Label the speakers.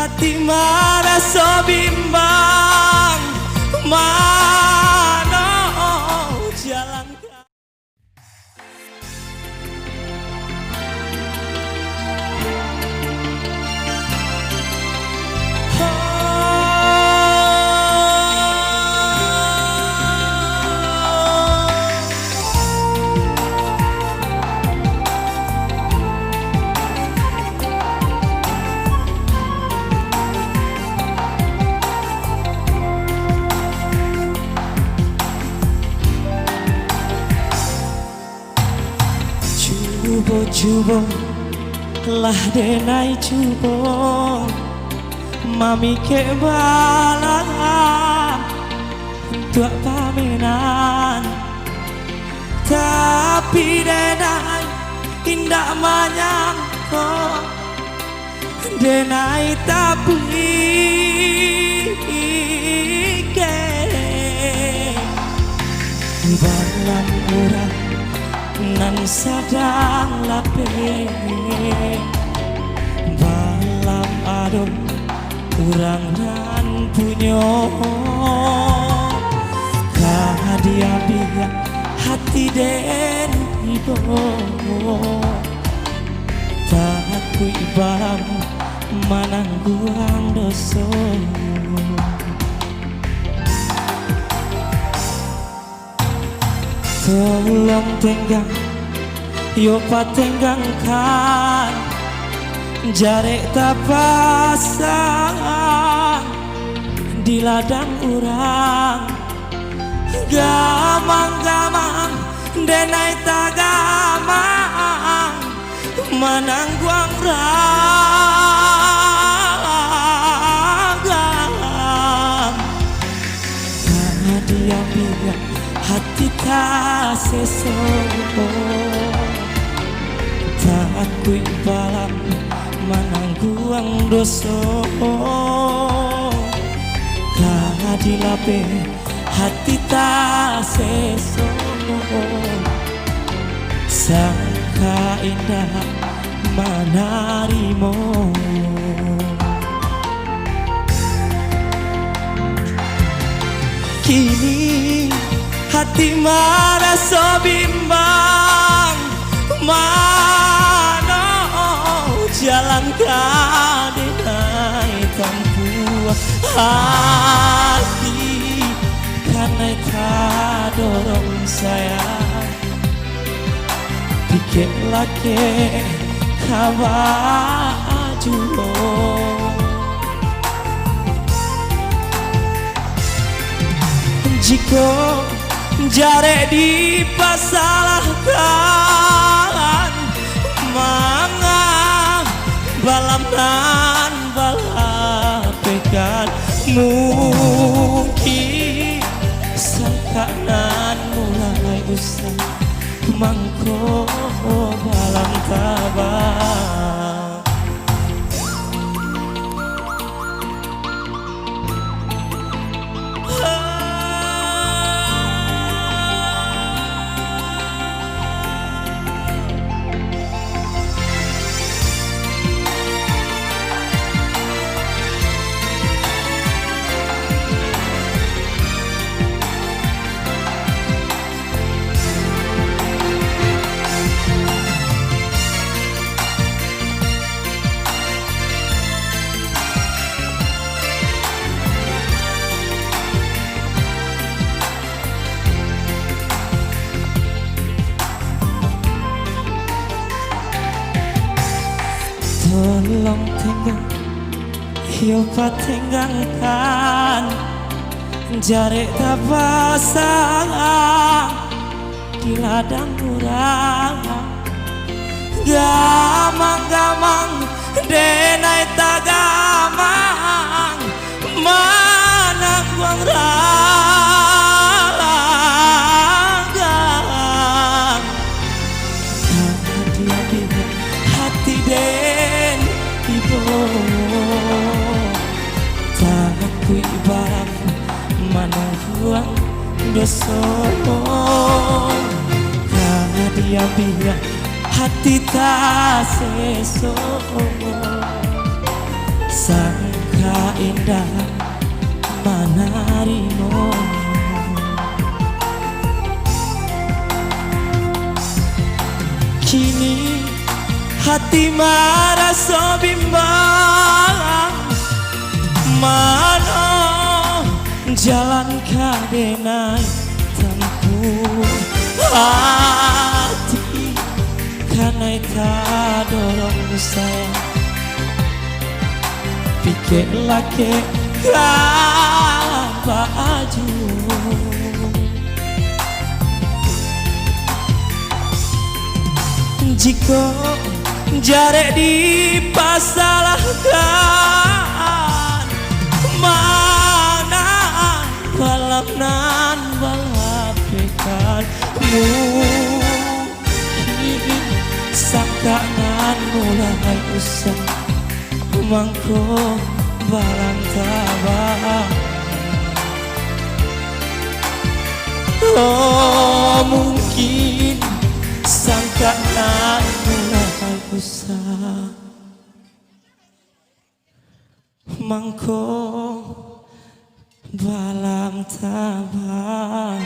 Speaker 1: hati merasa bimbang, mana jalan. Cubo lah denai cubo mami ke bala tua paminan tapi denai indah menyangka denai tapi ke balam murah nan sadang lape balam adom kurang dan punyo kahadia biya hati den ibo tak kui balam manangguang doso tolong tenggang yo patenggangkan jarek tapasang di ladang urang gamang-gamang denai tagamang manangguang ragam dia biar hati tak sesuatu tak kui balam manangguang doso kadilape hati tak sesuatu sangka indah manarimo kini hati merasa bimbang, mana jalan kadinai tempuh hati karena kadorong sayang pikir lagi kawaju jika jare dipasalahkan manga balam dan balapekan mungkin sangkaan mulai usah mangko balam tabah tolong tenggang yo patenggangkan jarek tapasang di ladang urang gamang-gamang denai tagamang mana guang ragam hati den ibu tak kui balam mana huang doso karena dia biar hati tak seso sang indah manarino. Kini hati merasa bimbang, mana jalan kadenai tempuh. Hati kanai tak dorong saya, pikir laki baju. Jika jarek dipasalahkan, mana balam nan balapekan mungkin sangkaan mulai usah mangko balang tabah. Oh mungkin sangkaan mulai usah mangko balang tabah.